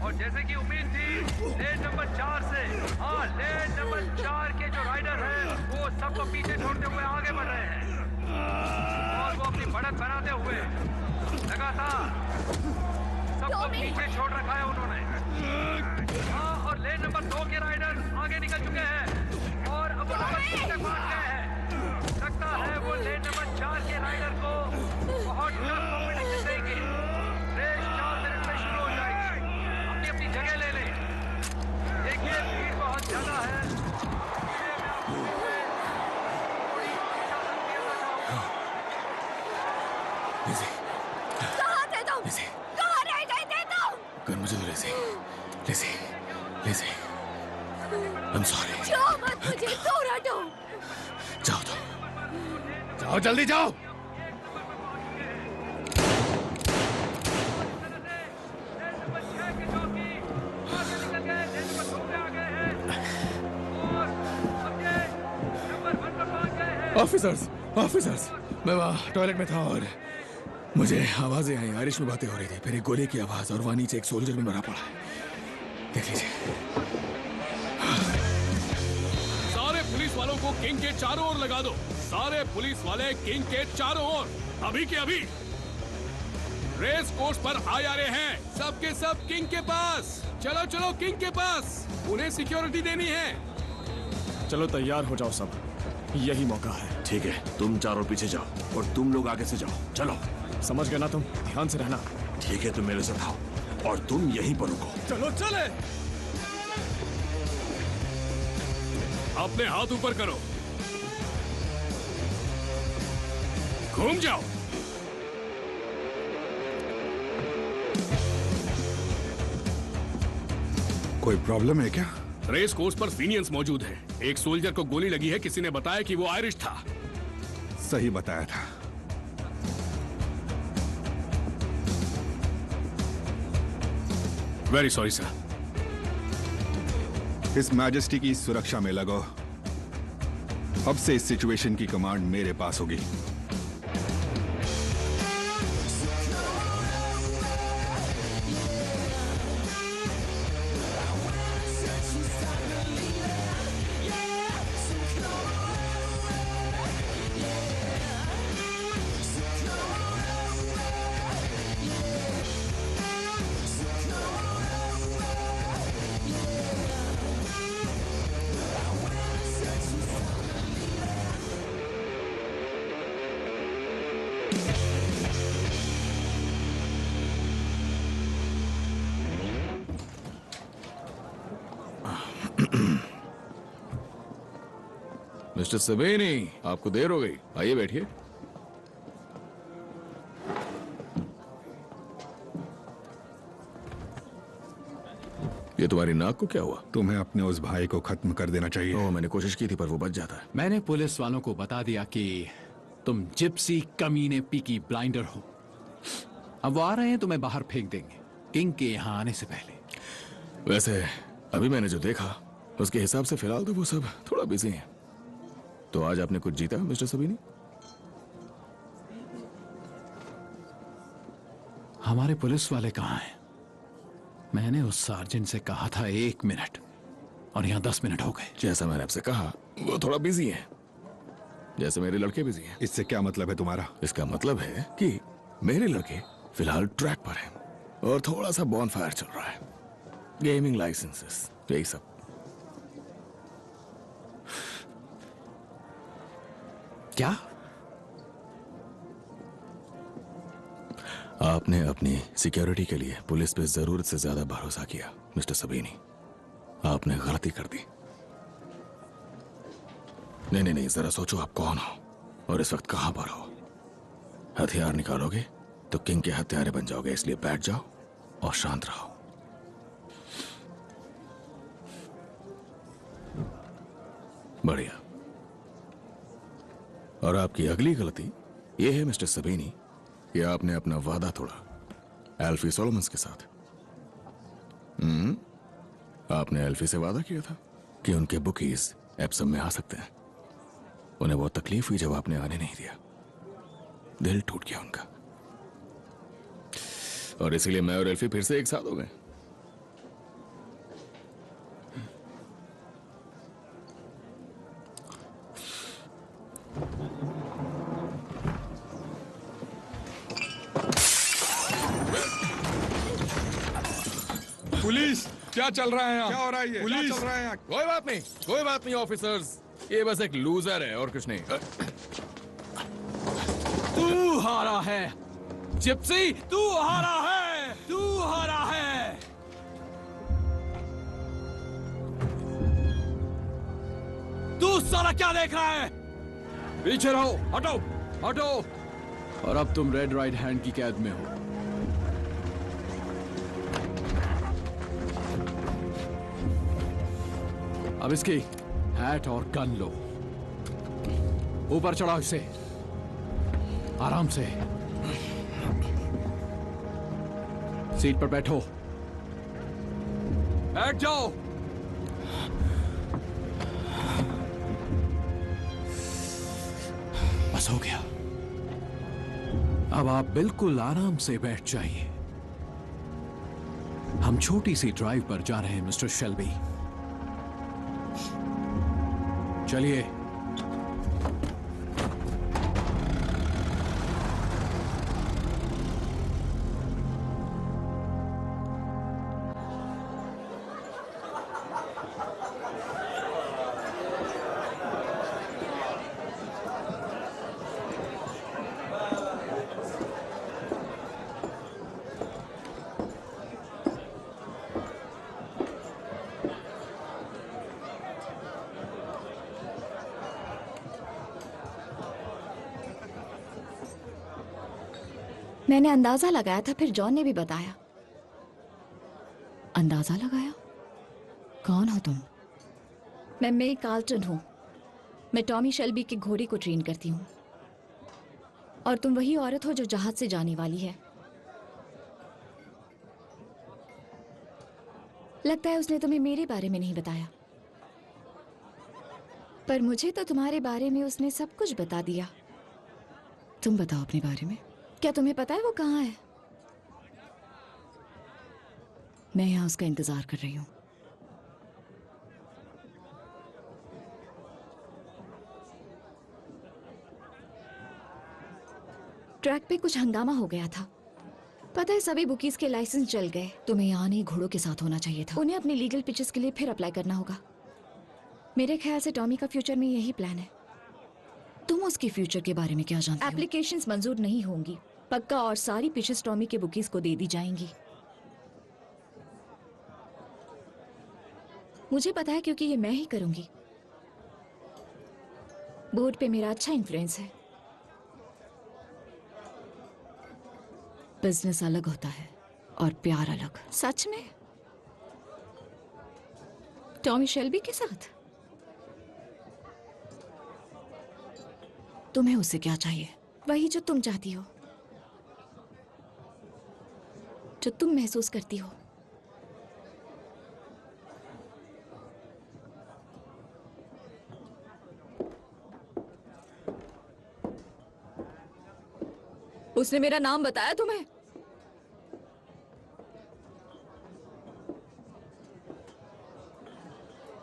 और जैसे कि उम्मीद थी लेन नंबर 4 से लेन नंबर 4 के जो राइडर हैं वो सबको पीछे छोड़ते हुए आगे बढ़ रहे हैं और वो अपनी बढ़त बनाते हुए लगातार सबको पीछे छोड़ रखा है उन्होंने। और लेन नंबर 2 के राइडर आगे निकल चुके हैं और अब वो नंबर 3 तक पहुंच गए हैं। लगता है वो लेन नंबर 4 के राइडर को बहुत टफ कॉम्पिटिशन देंगे। रेस 4 मिनट में शुरू हो जाएगी। अपनी जगह ले लें। देखिए भीड़ बहुत ज्यादा है। कहाँ थे तुम? कहाँ रह गए थे तुम? कर मुझे तो लेसे I'm sorry। जाओ मत, मुझे दूर हटो। जाओ तो जाओ, जल्दी जाओ। ऑफिसर्स ऑफिसर्स, मैं वहाँ टॉयलेट में था और मुझे आवाजें आई, आयरिश में बातें हो रही थी। फिर एक गोली की आवाज और वहाँ नीचे एक सोल्जर में मरा पड़ा है। देख लीजिए। सारे पुलिस वालों को किंग के चारों ओर लगा दो। सारे पुलिस वाले किंग के चारों ओर, अभी के अभी। रेस कोर्स पर आ रहे हैं सबके सब किंग के पास। चलो चलो किंग के पास, उन्हें सिक्योरिटी देनी है। चलो तैयार हो जाओ सब, यही मौका है। ठीक है, तुम चारों पीछे जाओ और तुम लोग आगे से जाओ। चलो। समझ गए ना तुम? ध्यान से रहना। ठीक है, तुम मेरे साथ आओ और तुम यहीं पर रुको। चलो चले। अपने हाथ ऊपर करो, घूम जाओ। कोई प्रॉब्लम है क्या? रेस कोर्स पर फिनियंस मौजूद है। एक सोल्जर को गोली लगी है, किसी ने बताया कि वो आयरिश था। सही बताया था। Very sorry sir. इस मैजेस्टी की सुरक्षा में लगो। अब से इस सिचुएशन की कमांड मेरे पास होगी। मिस्टर सबेनी, आपको देर हो गई, आइए बैठिए। ये तुम्हारी नाक को क्या हुआ? तुम्हें अपने उस भाई को खत्म कर देना चाहिए। मैंने कोशिश की थी पर वो बच जाता है। मैंने पुलिस वालों को बता दिया कि तुम जिप्सी कमीने पीकी ब्लाइंडर हो। अब वो आ रहे हैं, तुम्हें बाहर फेंक देंगे किंग के यहाँ आने से पहले। वैसे अभी मैंने जो देखा उसके हिसाब से फिलहाल तो वो सब थोड़ा बिजी हैं। तो आज आपने कुछ जीता मिस्टर सबीनी? हमारे पुलिस वाले कहाँ हैं? मैंने उस सार्जेंट से कहा था 1 मिनट और यहाँ 10 मिनट हो गए। जैसा मैंने आपसे कहा वो थोड़ा बिजी हैं, जैसे मेरे लड़के बिजी हैं। इससे क्या मतलब है तुम्हारा? इसका मतलब है कि मेरे लड़के फिलहाल ट्रैक पर हैं और थोड़ा सा बॉनफायर चल रहा है, गेमिंग लाइसेंसेस, यही सब। क्या? आपने अपनी सिक्योरिटी के लिए पुलिस पे जरूरत से ज्यादा भरोसा किया मिस्टर सबीनी। आपने गलती कर दी। नहीं, जरा सोचो आप कौन हो और इस वक्त कहां पर हो। हथियार निकालोगे तो किंग के हत्यारे बन जाओगे, इसलिए बैठ जाओ और शांत रहो। बढ़िया। और आपकी अगली गलती यह है मिस्टर सबीनी कि आपने अपना वादा तोड़ा एल्फी सोलोमन्स के साथ। आपने एल्फी से वादा किया था कि उनके बुकीज एप्सम में आ सकते हैं। उन्हें बहुत तकलीफ हुई जब आपने आने नहीं दिया, दिल टूट गया उनका, और इसीलिए मैं और एल्फी फिर से एक साथ हो गए। पुलिस, क्या चल रहा है यहाँ? क्या हो रहा है ये? पुलिस, क्या चल रहा है यहाँ? कोई बात नहीं ऑफिसर्स, ये बस एक लूजर है और कुछ नहीं। तू हारा है जिप्सी, तू हारा है, तू हारा है। तू साला क्या देख रहा है? पीछे रहो, हटो हटो। और अब तुम रेड राइट हैंड की कैद में हो। अब इसकी हैट और गन लो, ऊपर चढ़ाओ इसे आराम से। सीट पर बैठो, बैठ जाओ। बस हो गया, अब आप बिल्कुल आराम से बैठ जाइए। हम छोटी सी ड्राइव पर जा रहे हैं मिस्टर शेल्बी। चलिए। मैंने अंदाजा लगाया था, फिर जॉन ने भी बताया। अंदाजा लगाया? कौन हो तुम? मैं मे कार्ल्टन हूं। मैं टॉमी शेल्बी के घोड़े को ट्रेन करती हूँ। और तुम वही औरत हो जो जहाज से जाने वाली है। लगता है उसने तुम्हें मेरे बारे में नहीं बताया, पर मुझे तो तुम्हारे बारे में उसने सब कुछ बता दिया। तुम बताओ अपने बारे में। क्या तुम्हें पता है वो कहाँ है? मैं यहाँ उसका इंतजार कर रही हूँ। ट्रैक पे कुछ हंगामा हो गया था। पता है सभी बुकीज के लाइसेंस जल गए। तुम्हें यहाँ नहीं, घोड़ों के साथ होना चाहिए था। उन्हें अपने लीगल पिचेस के लिए फिर अप्लाई करना होगा। मेरे ख्याल से टॉमी का फ्यूचर में यही प्लान है। तुम उसके फ्यूचर के बारे में क्या जानते हो? एप्लीकेशंस मंजूर नहीं होंगी पक्का, और सारी पिचेस टॉमी के बुकीज को दे दी जाएंगी। मुझे पता है क्योंकि ये मैं ही करूंगी। बोर्ड पे मेरा अच्छा इन्फ्लुएंस है। बिजनेस अलग होता है और प्यार अलग। सच में? टॉमी शेल्बी के साथ? तुम्हें उससे क्या चाहिए? वही जो तुम चाहती हो, जो तुम महसूस करती हो। उसने मेरा नाम बताया तुम्हें?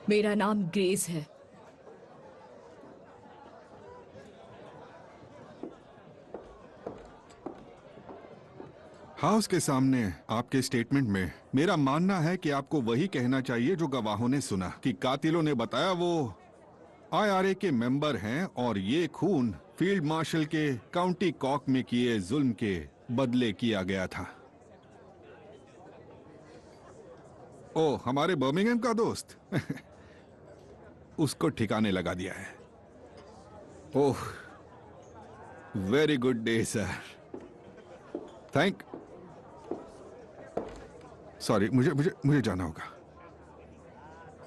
मेरा नाम ग्रेस है। हाउस के सामने आपके स्टेटमेंट में मेरा मानना है कि आपको वही कहना चाहिए जो गवाहों ने सुना, कि कातिलों ने बताया वो IRA के मेंबर हैं और ये खून फील्ड मार्शल के काउंटी कॉक में किए जुल्म के बदले किया गया था। ओ, हमारे बर्मिंघम का दोस्त उसको ठिकाने लगा दिया है। Oh, very good day sir. Sorry, मुझे मुझे मुझे जाना होगा।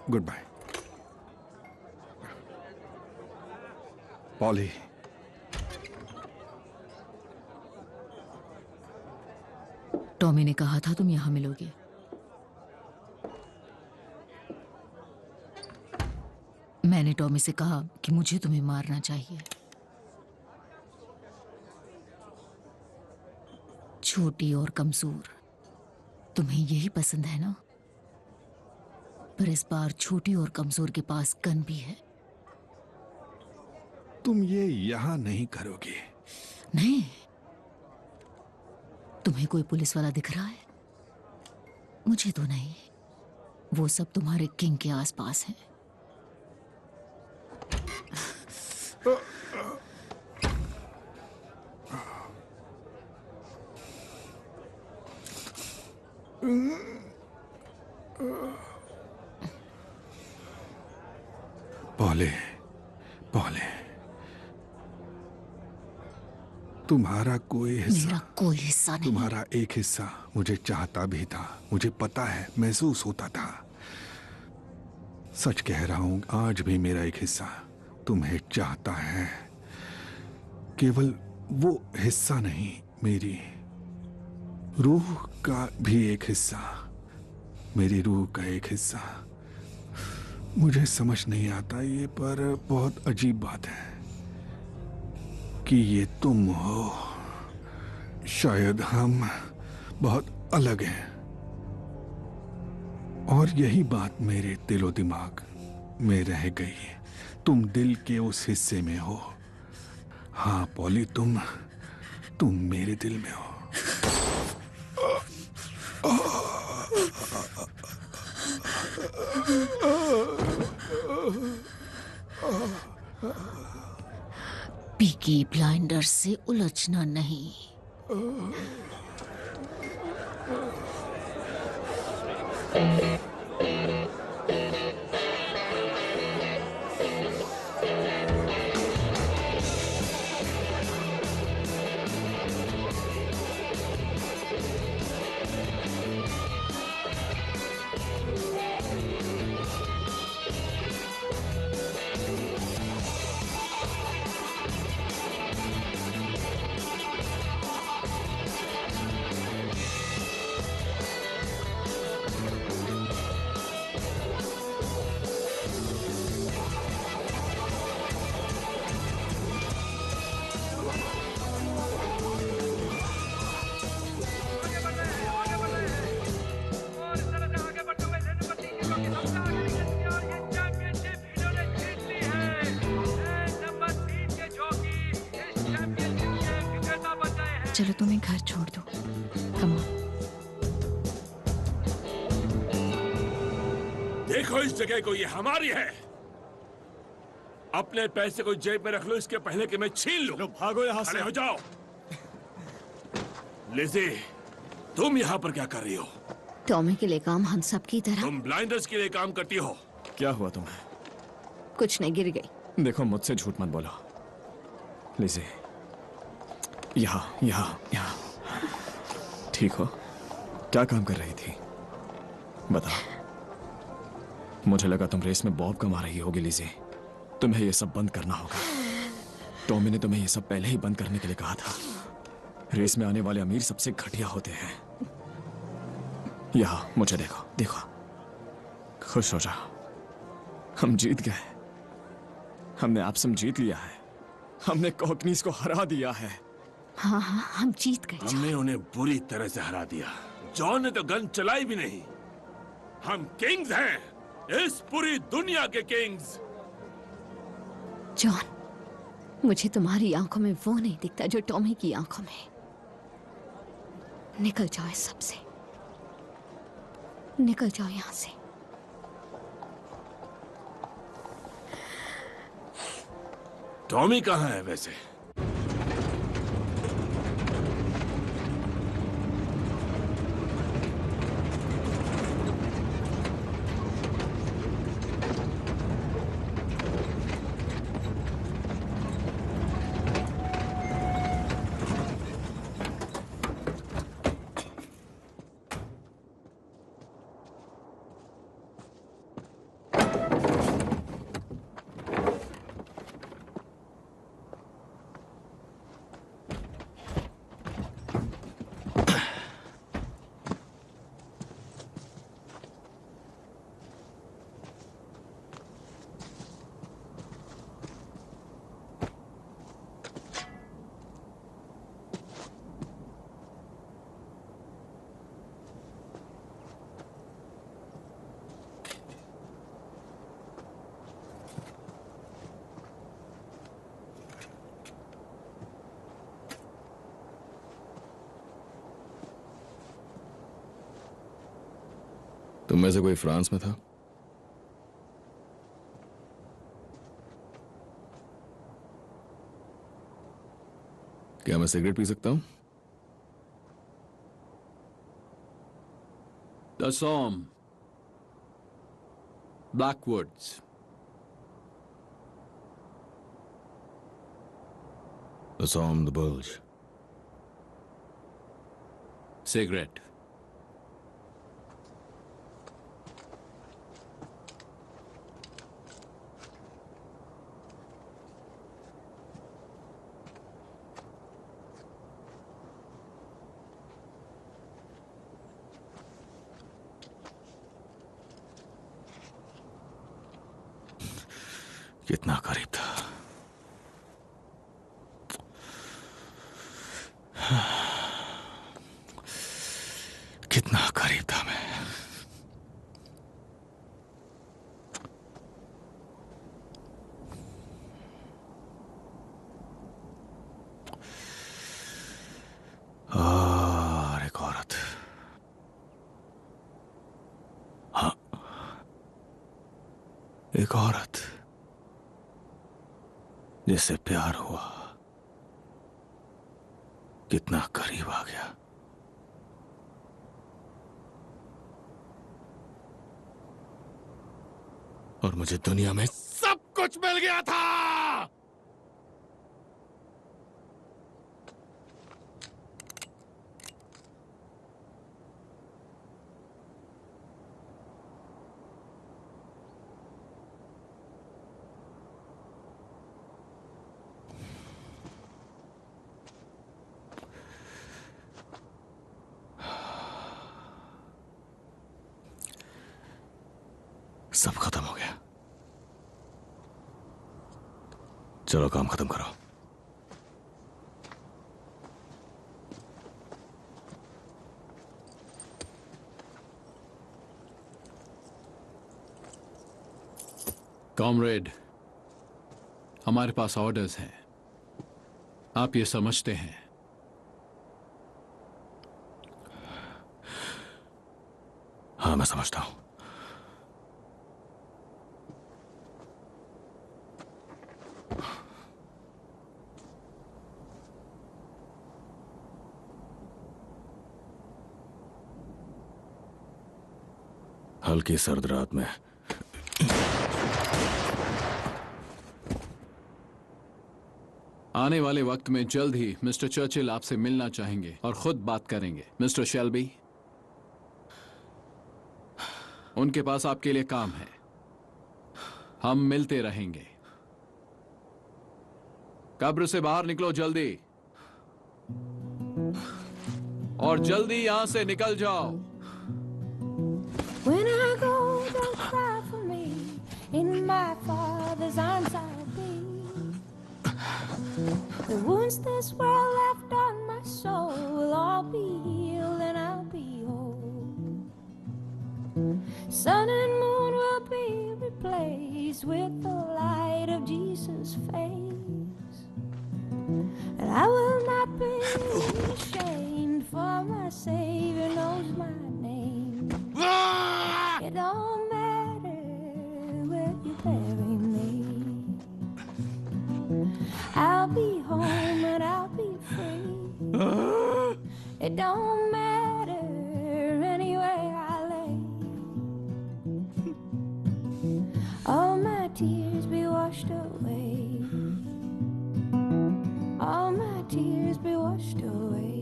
Good bye. पॉली, टॉमी ने कहा था तुम यहां मिलोगे। मैंने टॉमी से कहा कि मुझे तुम्हें मारना चाहिए। छोटी और कमजोर, तुम्हें यही पसंद है ना? पर इस बार छोटी और कमजोर के पास गन भी है। तुम ये यहां नहीं करोगे। नहीं? तुम्हें कोई पुलिस वाला दिख रहा है? मुझे तो नहीं। वो सब तुम्हारे किंग के आसपास हैं। पॉले, पॉले, तुम्हारा कोई हिस्सा, मेरा कोई हिस्सा नहीं। तुम्हारा एक हिस्सा मुझे चाहता भी था। मुझे पता है, महसूस होता था। सच कह रहा हूं, आज भी मेरा एक हिस्सा तुम्हें चाहता है। केवल वो हिस्सा नहीं, मेरी रूह का भी एक हिस्सा, मेरी रूह का एक हिस्सा। मुझे समझ नहीं आता ये, पर बहुत अजीब बात है कि ये तुम हो। शायद हम बहुत अलग हैं, और यही बात मेरे दिलो दिमाग में रह गई है। तुम दिल के उस हिस्से में हो। हाँ पॉली, तुम मेरे दिल में हो। पीकी ब्लाइंडर्स से उलझना नहीं। चलो तुम्हें घर छोड़ दो। Come on. देखो इस जगह को, ये हमारी है। अपने पैसे को जेब में रख लो, इसके पहले कि मैं छीन लूं। भागो यहाँ से। अरे हो जाओ। लिज़ी, तुम यहाँ पर क्या कर रही हो? टॉमी के लिए काम, हम सब की तरह। तुम ब्लाइंडर्स के लिए काम करती हो। क्या हुआ तुम्हें? कुछ नहीं, गिर गई। देखो, मुझसे झूठ मत बोलो। लिज़ी, यहाँ यहाँ यहाँ। ठीक हो? क्या काम कर रही थी? बताओ। मुझे लगा तुम रेस में बॉब कमा रही होगी लिज़ी। तुम्हें ये सब बंद करना होगा। टॉमी ने तुम्हें ये सब पहले ही बंद करने के लिए कहा था। रेस में आने वाले अमीर सबसे घटिया होते हैं। यहाँ मुझे देखो, देखो, खुश हो जाओ। हम जीत गए। हमने एप्सम जीत लिया है। हमने कॉकनीज को हरा दिया है। हाँ हाँ, हम जीत गए। हमने उन्हें बुरी तरह से हरा दिया। जॉन ने तो गन चलाई भी नहीं। हम किंग्स हैं, इस पूरी दुनिया के किंग्स। जॉन, मुझे तुम्हारी आंखों में वो नहीं दिखता जो टॉमी की आंखों में। निकल जाओ इस सब से, निकल जाओ यहां से। टॉमी कहाँ है वैसे? तुम में से कोई फ्रांस में था? क्या मैं सिगरेट पी सकता हूं? The Somme, Blackwoods. The Somme, the Bulge. Cigarette. कितना करीब था। कितना करीब था मैं। और एक औरत। हाँ, एक औरत जिससे प्यार हुआ। कितना करीब आ गया। और मुझे दुनिया में सब कुछ मिल गया था। सब खत्म हो गया। चलो काम खत्म करो। कॉमरेड, हमारे पास ऑर्डर्स हैं, आप ये समझते हैं। हाँ, मैं समझता हूं। हल्की सर्द रात में आने वाले वक्त में जल्द ही मिस्टर चर्चिल आपसे मिलना चाहेंगे और खुद बात करेंगे। मिस्टर शेल्बी, उनके पास आपके लिए काम है। हम मिलते रहेंगे। कब्र से बाहर निकलो जल्दी, और जल्दी यहां से निकल जाओ। When I go, don't cry for me. In my Father's arms I'll be. The wounds this world left on my soul will all be healed and I'll be whole. Sun and moon will be replaced with the light of Jesus' face. And I will not be ashamed, for my Savior knows my name. It don't matter where you bury me. I'll be home and I'll be free. It don't matter anywhere I lay. All my tears be washed away. All my tears be washed away.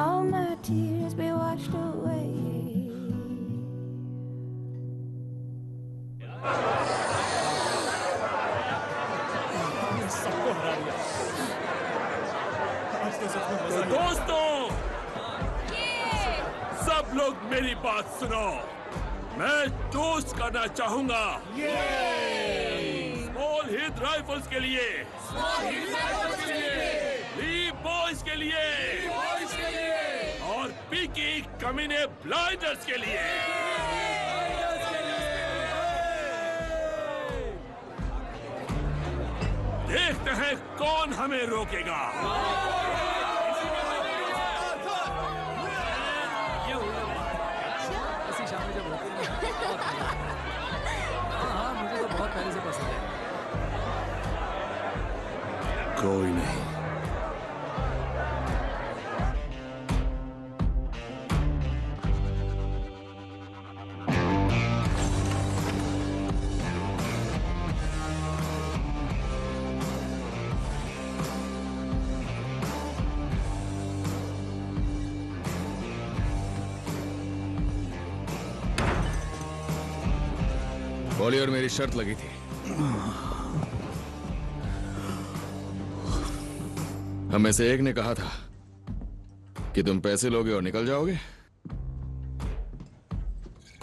All my tears be washed away. सबको हरा दिया। आज तो सच में मजा। दोस्तों, सब लोग मेरी बात सुनो। मैं टोस्ट करना चाहूंगा स्मॉल हिट राइफल्स के लिए, ली बॉयज के लिए, और पीकी कमीने ब्लाइंडर्स के लिए। देखते हैं कौन हमें रोकेगा। हाँ, मुझे तो बहुत पहले से पसंद है। कोई नहीं। बोली, और मेरी शर्त लगी थी। हम में से एक ने कहा था कि तुम पैसे लोगे और निकल जाओगे,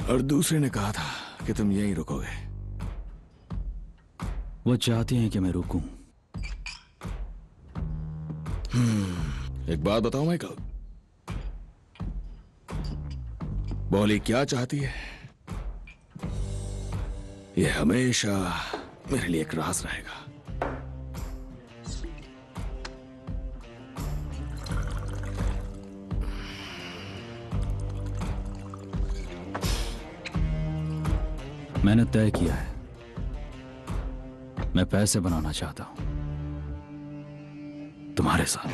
और दूसरे ने कहा था कि तुम यहीं रुकोगे। वो चाहती हैं कि मैं रुकूं। एक बात बताओ माइकल, बॉली क्या चाहती है? ये हमेशा मेरे लिए एक राज रहेगा। मैंने तय किया है, मैं पैसे बनाना चाहता हूं तुम्हारे साथ।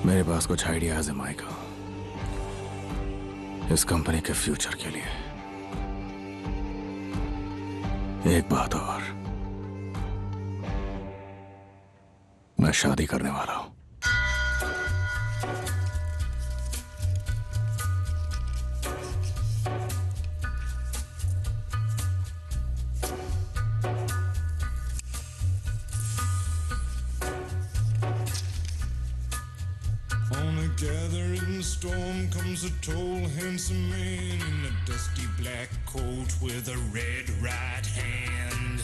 मेरे पास कुछ आइडियाज है माइकल, इस कंपनी के फ्यूचर के लिए। एक बात और, मैं शादी करने वाला हूं। Gathering storm comes a tall, handsome man in a dusty black coat with a red right hand.